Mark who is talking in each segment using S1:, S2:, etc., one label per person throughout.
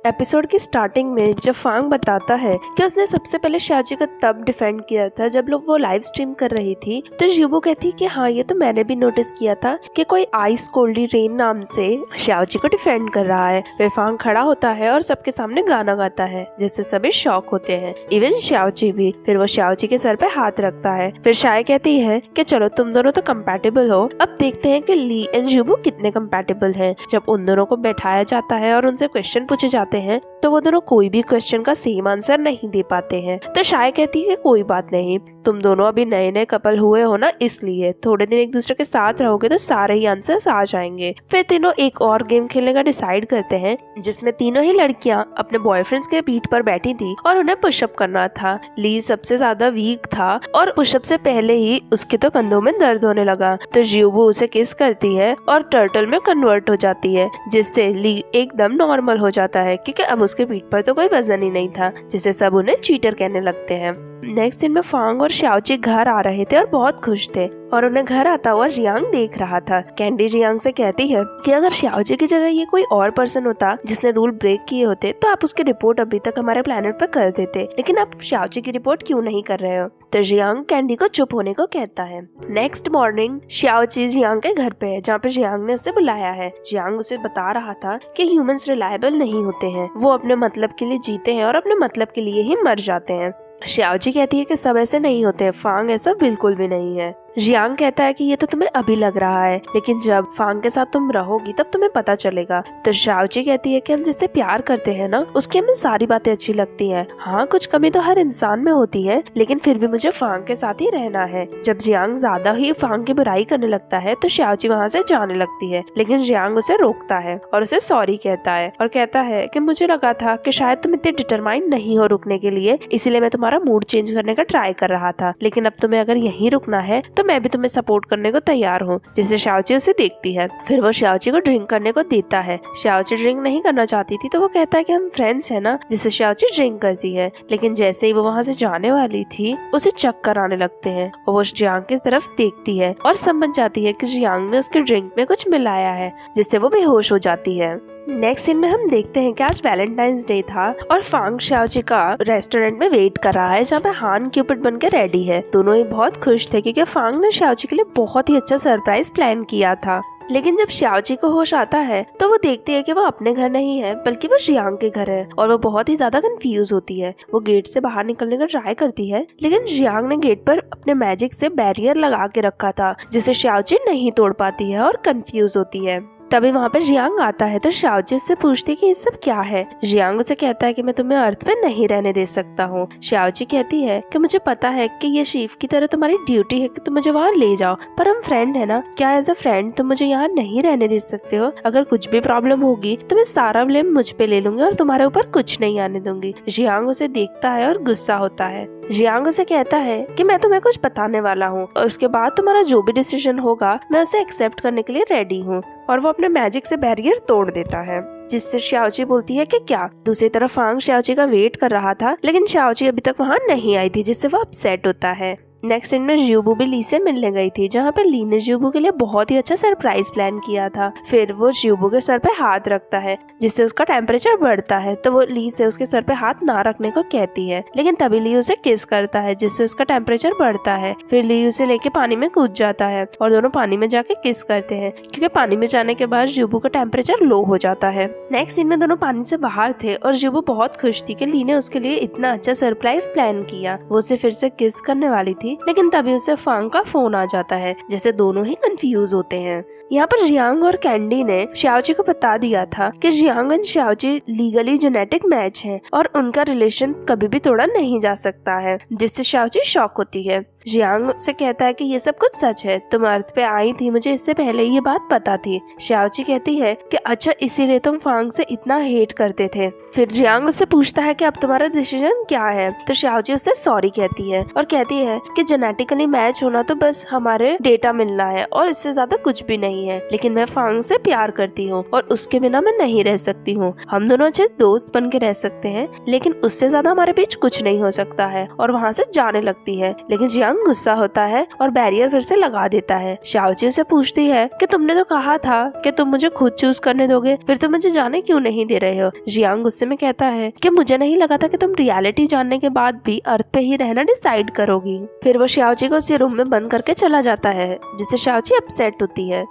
S1: Episode की starting में जब फांग बताता है कि उसने सबसे पहले शाओजी को तब डिफेंड किया था जब लोग वो लाइव स्ट्रीम कर रही थी, तो यूबू कहती कि हाँ ये तो मैंने भी नोटिस किया था कि कोई आइस कोल्डी रेन नाम से शाओजी को डिफेंड कर रहा है। फिर फांग खड़ा होता है और सबके सामने गाना गाता है जिससे सभी शॉक होते हैं, इवन शाओजी भी। फिर वो शाओजी के सर पे हाथ रखता है। फिर शाय कहती है कि चलो तुम दोनों तो कंपैटिबल हो, अब देखते हैं कि ली एंड यूबू कितने कंपैटिबल हैं। जब उन दोनों को बैठाया जाता है और उनसे क्वेश्चन पूछे जाते हैं तो वो दोनों कोई भी क्वेश्चन का सेम आंसर नहीं दे पाते हैं। तो शाय कहती है कि कोई बात नहीं, तुम दोनों अभी नए नए कपल हुए हो ना, इसलिए थोड़े दिन एक दूसरे के साथ रहोगे तो सारे ही आंसर्स आ जाएंगे। फिर तीनों एक और गेम खेलने का डिसाइड करते हैं जिसमें तीनों ही लड़कियां अपने बॉयफ्रेंड्स के पीठ पर बैठी थी और उन्हें पुशअप करना था। ली सबसे ज्यादा वीक था और पुशअप से पहले ही उसके तो कंधों में दर्द होने लगा, तो यूबू उसे किस करती है और टर्टल में कन्वर्ट हो जाती है, जिससे ली एकदम नॉर्मल हो जाता है क्योंकि अब उसके पीठ पर तो कोई वजन ही नहीं था, जिससे सब उन्हें चीटर कहने लगते हैं। नेक्स्ट दिन में फांग और शाओजी घर आ रहे थे और बहुत खुश थे और उन्हें घर आता हुआ जियांग देख रहा था। कैंडी जियांग से कहती है कि अगर शाओजी की जगह ये कोई और पर्सन होता जिसने रूल ब्रेक किए होते तो आप उसकी रिपोर्ट अभी तक हमारे प्लेनेट पर कर देते, लेकिन आप शाओजी की रिपोर्ट क्यों नहीं कर रहे हो। तो जियांग कैंडी को चुप होने को कहता है। नेक्स्ट मॉर्निंग शाओजी जियांग के घर पे है जहाँ पे जियांग ने उसे बुलाया है। जियांग उसे बता रहा था कि ह्यूमंस रिलायबल नहीं होते हैं, वो अपने मतलब के लिए जीते हैं और अपने मतलब के लिए ही मर जाते हैं। शाओजी कहती है कि सब ऐसे नहीं होते, फांग ऐसा बिल्कुल भी नहीं है। जियांग कहता है कि ये तो तुम्हें अभी लग रहा है, लेकिन जब फांग के साथ तुम रहोगी तब तुम्हें पता चलेगा। तो शाओजी कहती है कि हम जिससे प्यार करते हैं ना, उसकी हमें सारी बातें अच्छी लगती हैं। हाँ कुछ कमी तो हर इंसान में होती है, लेकिन फिर भी मुझे फांग के साथ ही रहना है। जब जियांग ज्यादा ही फांग की बुराई करने लगता है तो शाओजी वहाँ से जाने लगती है, लेकिन जियांग उसे रोकता है और उसे सॉरी कहता है और कहता है कि मुझे लगा था कि शायद तुम इतने डिटरमाइंड नहीं हो रुकने के लिए, इसीलिए मैं तुम्हारा मूड चेंज करने का ट्राई कर रहा था, लेकिन अब तुम्हें अगर यहीं रुकना है तो मैं भी तुम्हें सपोर्ट करने को तैयार हूँ। जिससे शाओजी उसे देखती है। फिर वो शाओजी को ड्रिंक करने को देता है। शाओजी ड्रिंक नहीं करना चाहती थी तो वो कहता है कि हम फ्रेंड्स हैं ना, जिससे शाओजी ड्रिंक करती है, लेकिन जैसे ही वो वहाँ से जाने वाली थी उसे चक्कर आने लगते हैं और वो जियांग की तरफ देखती है और समझ जाती है कि जियांग ने उसके ड्रिंक में कुछ मिलाया है, जिससे वो बेहोश हो जाती है। नेक्स्ट सीन में हम देखते हैं कि आज वैलेंटाइंस डे था और फांग शाओजी का रेस्टोरेंट में वेट कर रहा है जहाँ पे हान क्यूपिड बन के रेडी है। दोनों ही बहुत खुश थे क्योंकि फांग ने शाओजी के लिए बहुत ही अच्छा सरप्राइज प्लान किया था। लेकिन जब शाओजी को होश आता है तो वो देखती है कि वो अपने घर नहीं है बल्कि वो जियांग के घर है और वो बहुत ही ज्यादा कंफ्यूज होती है। वो गेट से बाहर निकलने का ट्राई करती है, लेकिन जियांग ने गेट पर अपने मैजिक से बैरियर लगा के रखा था, जिसे शाओजी नहीं तोड़ पाती है और कंफ्यूज होती है। तभी वहाँ पे जियांग आता है तो शाओजी उससे पूछती है कि ये सब क्या है। जियांग उसे कहता है कि मैं तुम्हें अर्थ पे नहीं रहने दे सकता हूँ। शाओजी कहती है कि मुझे पता है कि ये शीफ की तरह तुम्हारी ड्यूटी है कि तुम मुझे वहाँ ले जाओ, पर हम फ्रेंड है ना, क्या एज अ फ्रेंड तुम मुझे यहाँ नहीं रहने दे सकते हो? अगर कुछ भी प्रॉब्लम होगी तो मैं सारा ब्लेम मुझ पे ले लूंगी और तुम्हारे ऊपर कुछ नहीं आने दूंगी। जियांग उसे देखता है और गुस्सा होता है। जियांग उसे कहता है कि मैं तुम्हें कुछ बताने वाला हूँ और उसके बाद तुम्हारा जो भी डिसीजन होगा मैं उसे एक्सेप्ट करने के लिए रेडी हूँ। और वो अपने मैजिक से बैरियर तोड़ देता है, जिससे शाओजी बोलती है कि क्या। दूसरी तरफ फांग शाओजी का वेट कर रहा था, लेकिन शाओजी अभी तक वहाँ नहीं आई थी, जिससे वो अपसेट होता है। नेक्स्ट सीन में यूबू भी ली से मिलने गई थी, जहाँ पे ली ने यूबू के लिए बहुत ही अच्छा सरप्राइज प्लान किया था। फिर वो यूबू के सर पे हाथ रखता है जिससे उसका टेम्परेचर बढ़ता है, तो वो ली से उसके सर पे हाथ ना रखने को कहती है, लेकिन तभी ली उसे किस करता है जिससे उसका टेम्परेचर बढ़ता है। फिर ली उसे लेके पानी में कूद जाता है और दोनों पानी में जाके किस करते हैं, क्योंकि पानी में जाने के बाद यूबू का टेम्परेचर लो हो जाता है। नेक्स्ट सीन में दोनों पानी से बाहर थे और यूबू बहुत खुश थी कि ली ने उसके लिए इतना अच्छा सरप्राइज प्लान किया। वो उसे फिर से किस करने वाली थी, लेकिन तभी उसे फांग का फोन आ जाता है, जैसे दोनों ही कंफ्यूज होते हैं। यहाँ पर जियांग और कैंडी ने शाओजी को बता दिया था कि Jiang and Shaoji legally genetic match हैं और उनका रिलेशन कभी भी तोड़ा नहीं जा सकता है, जिससे शाओजी शॉक होती है। जियांग से कहता है कि ये सब कुछ सच है, तुम अर्थ पे आई थी, मुझे इससे पहले ये बात पता थी। शाओजी कहती है कि अच्छा इसीलिए तुम फांग से इतना हेट करते थे। फिर जियांग उससे पूछता है कि अब तुम्हारा डिसीजन क्या है, तो शाओजी उससे सॉरी कहती है और कहती है कि जेनेटिकली मैच होना तो बस हमारे डेटा मिलना है और इससे ज्यादा कुछ भी नहीं है, लेकिन मैं फांग से प्यार करती हूँ और उसके बिना मैं नहीं रह सकती हूँ। हम दोनों अच्छे दोस्त बन के रह सकते हैं, लेकिन उससे ज्यादा हमारे बीच कुछ नहीं हो सकता है, और वहाँ से जाने लगती है। लेकिन जियांग जियांग गुस्सा होता है और बैरियर फिर से लगा देता है। शाओची से पूछती है कि तुमने तो कहा था कि तुम मुझे खुद चूज करने दोगे, फिर तुम मुझे जाने क्यों नहीं दे रहे हो। जियांग गुस्से में कहता है कि मुझे नहीं लगा था कि तुम रियलिटी जानने के बाद भी अर्थ पे ही रहना डिसाइड करोगी। फिर वो शाओची को उसी रूम में बंद करके चला जाता है, जिससे शाओची अपसेट होती है।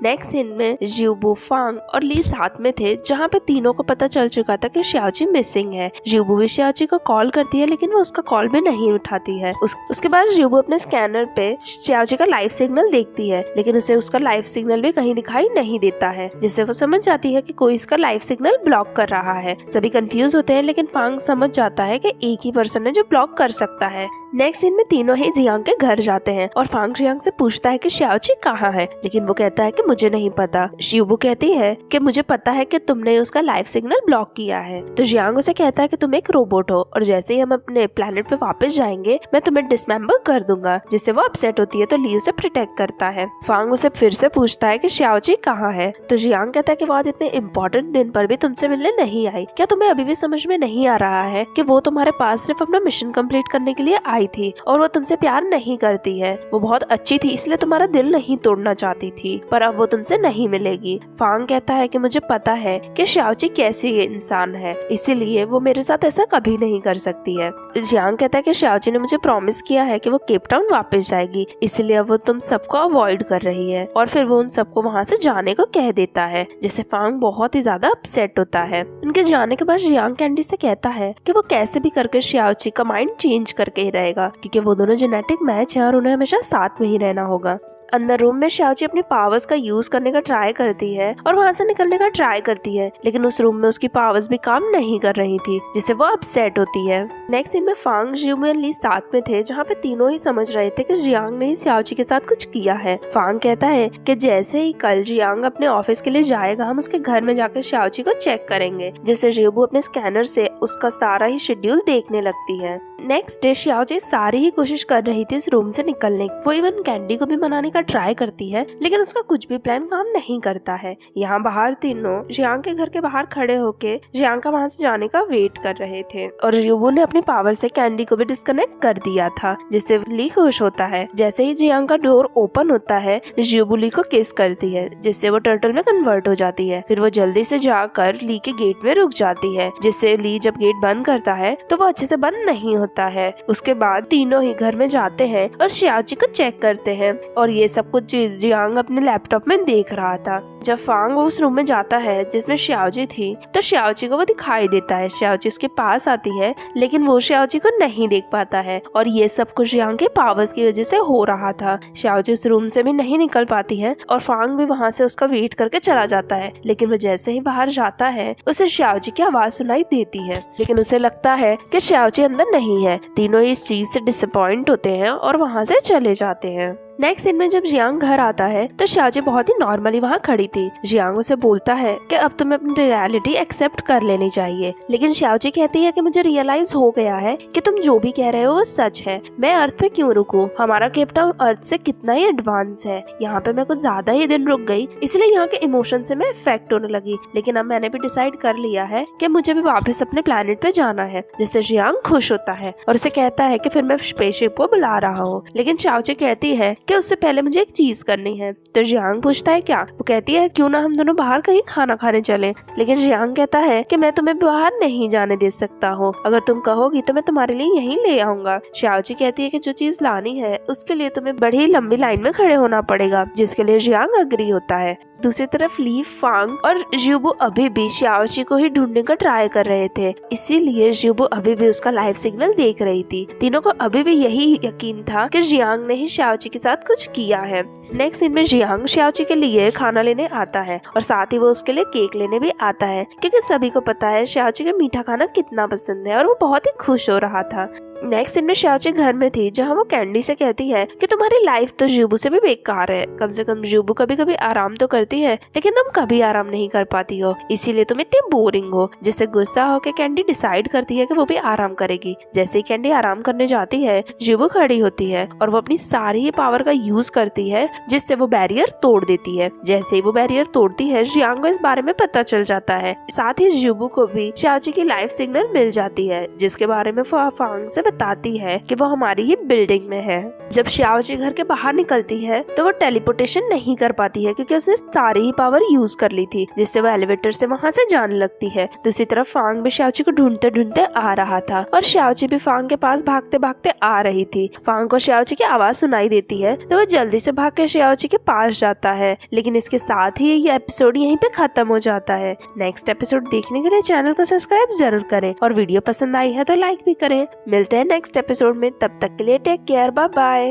S1: नेक्स्ट सीन में ज्यूबू, फांग और ली साथ में थे, जहाँ पे तीनों को पता चल चुका था कि शाओची मिसिंग है। ज्यूबू भी शाओची को कॉल करती है, लेकिन वो उसका कॉल भी नहीं उठाती है। उसके बाद ज्यूबू अपने स्कैनर पे शाओची का लाइव सिग्नल देखती है, लेकिन उसे उसका लाइव सिग्नल भी कहीं दिखाई नहीं देता है, जिससे वो समझ जाती है कि कोई इसका लाइव सिग्नल ब्लॉक कर रहा है। सभी कंफ्यूज होते हैं, लेकिन फांग समझ जाता है कि एक ही पर्सन है जो ब्लॉक कर सकता है। नेक्स्ट सीन में तीनों ही जियांग के घर जाते हैं और फांग जियांग से पूछता है कि शाओची कहाँ है, लेकिन वो कहता है कि मुझे नहीं पता। ज्यूबू कहती है कि मुझे पता है कि तुमने उसका लाइव सिग्नल ब्लॉक किया है। तो जियांग उसे कहता है कि तुम एक रोबोट हो और जैसे ही हम अपने प्लेनेट पे वापस जाएंगे मैं तुम्हें डिसमेंबर कर दूंगा, जिससे वो अपसेट होती है। तो ली उसे प्रोटेक्ट करता है। फांग उसे फिर से पूछता है कि शाओची कहाँ है। तो जियांग कहता है कि वो आज इतने इम्पोर्टेंट दिन पर भी तुमसे मिलने नहीं आई। क्या तुम्हें अभी भी समझ में नहीं आ रहा है कि वो तुम्हारे पास सिर्फ अपना मिशन कंप्लीट करने के लिए आई थी और वो तुमसे प्यार नहीं करती है। वो बहुत अच्छी थी, इसलिए तुम्हारा दिल नहीं तोड़ना चाहती थी, पर अब वो तुमसे नहीं मिलेगी। फांग कहता है कि मुझे पता है कि शाओची कैसी इंसान है, इसीलिए वो मेरे साथ ऐसा कभी नहीं कर सकती है। जियांग कहता है कि शाओची ने मुझे प्रॉमिस किया है कि वो केप टाउन वापस जाएगी, इसलिए वो तुम सबको अवॉइड कर रही है। और फिर वो उन सबको वहाँ से जाने को कह देता है, जिससे फांग बहुत ही ज्यादा अपसेट होता है। उनके जाने के बाद जियांग कैंडी से कहता है कि वो कैसे भी करके शाओची का माइंड चेंज करके ही रहेगा, क्योंकि वो दोनों जेनेटिक मैच है और उन्हें हमेशा साथ में ही रहना होगा। अंदर रूम में शाओची अपनी पावर्स का यूज करने का ट्राई करती है और वहाँ से निकलने का ट्राई करती है, लेकिन उस रूम में उसकी पावर्स भी काम नहीं कर रही थी, जिससे वो अपसेट होती है। नेक्स्ट सीन में फांग, ज्यूबू और ली साथ में थे, जहाँ पे तीनों ही समझ रहे थे कि जियांग ने शाओची के साथ कुछ किया है। फांग कहता है कि जैसे ही कल जियांग अपने ऑफिस के लिए जाएगा, हम उसके घर में जाकर शाओची को चेक करेंगे, जिससे ज्यूबू अपने स्कैनर से उसका सारा ही शेड्यूल देखने लगती है। नेक्स्ट डे शाओची सारी ही कोशिश कर रही थी इस रूम से निकलने की। वो इवन कैंडी को भी मनाने का ट्राई करती है, लेकिन उसका कुछ भी प्लान काम नहीं करता है। यहाँ बाहर तीनों जियांग के घर के बाहर खड़े होके जियांग का वहाँ से जाने का वेट कर रहे थे और ज्यूबू ने अपनी पावर से कैंडी को भी डिस्कनेक्ट कर दिया था, जिससे ली खुश होता है। जैसे ही जियांग का डोर ओपन होता है, ज्यूबू ली को किस करती है, जिससे वो टर्टल में कन्वर्ट हो जाती है। फिर वो जल्दी से जाकर ली के गेट में रुक जाती है, जिससे ली जब गेट बंद करता है तो वो अच्छे से बंद नहीं होता है। उसके बाद तीनों ही घर में जाते हैं और शाओची को चेक करते हैं, और ये सब कुछ जियांग अपने लैपटॉप में देख रहा था। जब फांग उस रूम में जाता है जिसमें शाओची थी, तो शाओची को वो दिखाई देता है। शाओची उसके पास आती है, लेकिन वो शाओची को नहीं देख पाता है, और ये सब कुछ जियांग के पावर्स की वजह से हो रहा था। शाओची उस रूम से भी नहीं निकल पाती है और फांग भी वहाँ से उसका वेट करके चला जाता है, लेकिन वो जैसे ही बाहर जाता है उसे शाओची की आवाज सुनाई देती है, लेकिन उसे लगता है कि शाओची अंदर नहीं है। तीनों इस चीज से डिसअपॉइंट होते हैं और वहाँ से चले जाते हैं। नेक्स्ट सीन में जब जियांग घर आता है तो शाओची बहुत ही नॉर्मली वहाँ खड़ी थी। जियांग उसे बोलता है कि अब तुम्हें अपनी रियलिटी एक्सेप्ट कर लेनी चाहिए, लेकिन शाओची कहती है कि मुझे रियलाइज हो गया है कि तुम जो भी कह रहे हो वो सच है। मैं अर्थ पे क्यों रुकूं? हमारा केप टाउन अर्थ से कितना ही एडवांस है। यहाँ पे मैं कुछ ज्यादा ही दिन रुक गई, इसलिए यहाँ के इमोशन से मैं इफेक्ट होने लगी, लेकिन अब मैंने भी डिसाइड कर लिया है कि मुझे भी वापस अपने प्लेनेट पे जाना है। जिससे जियांग खुश होता है और उसे कहता है कि फिर मैं स्पेसशिप को बुला रहा हूँ, लेकिन शाओची कहती है कि उससे पहले मुझे एक चीज करनी है। तो जियांग पूछता है क्या? वो कहती है क्यों ना हम दोनों बाहर कहीं खाना खाने चले, लेकिन जियांग कहता है कि मैं तुम्हें बाहर नहीं जाने दे सकता हूँ, अगर तुम कहोगी तो मैं तुम्हारे लिए यहीं ले आऊंगा। शाओची कहती है कि जो चीज लानी है उसके लिए तुम्हें बड़ी लंबी लाइन में खड़े होना पड़ेगा, जिसके लिए जियांग अग्री होता है। दूसरी तरफ ली, फांग और ज्यूबू अभी भी शाओची को ही ढूंढने का ट्राई कर रहे थे, इसीलिए ज्यूबू अभी भी उसका लाइव सिग्नल देख रही थी। तीनों को अभी भी यही यकीन था कि जियांग ने ही शाओची के साथ कुछ किया है। नेक्स्ट सीन में जियांग शाओची के लिए खाना लेने आता है और साथ ही वो उसके लिए केक लेने भी आता है, क्योंकि सभी को पता है शाओची को मीठा खाना कितना पसंद है और वो बहुत ही खुश हो रहा था। नेक्स्ट सीन में शाओची घर में थी, जहाँ वो कैंडी से कहती है कि तुम्हारी लाइफ तो ज्यूबू से भी बेकार है। कम से कम ज्यूबू कभी कभी आराम तो करती है, लेकिन तुम कभी आराम नहीं कर पाती हो, इसीलिए तुम इतनी बोरिंग हो। जिससे गुस्सा होकर कैंडी डिसाइड करती है कि वो भी आराम करेगी। जैसे ही कैंडी आराम करने जाती है, ज्यूबू खड़ी होती है और वो अपनी सारी पावर का यूज करती है, जिससे वो बैरियर तोड़ देती है। जैसे ही वो बैरियर तोड़ती है, जियांग को इस बारे में पता चल जाता है। साथ ही ज्यूबू को भी शाओची की लाइफ सिग्नल मिल जाती है, जिसके बारे में फांग से बताती है कि वो हमारी ही बिल्डिंग में है। जब श्याओची घर के बाहर निकलती है तो वो टेलीपोर्टेशन नहीं कर पाती है क्योंकि उसने सारी ही पावर यूज कर ली थी, जिससे वो एलिवेटर से वहाँ से जाने लगती है। दूसरी तरफ फांग भी श्याओची को ढूंढते ढूंढते आ रहा था और श्याओची भी फांग के पास भागते भागते आ रही थी। फांग को श्याओची की आवाज सुनाई देती है तो वो जल्दी से भाग के श्याओची के पास जाता है। लेकिन इसके साथ ही ये एपिसोड यहीं पे खत्म हो जाता है। नेक्स्ट एपिसोड देखने के लिए चैनल को सब्सक्राइब जरूर करें और वीडियो पसंद आई है तो लाइक भी करें। मिलते हैं नेक्स्ट एपिसोड में, तब तक के लिए टेक केयर, बाय बाय।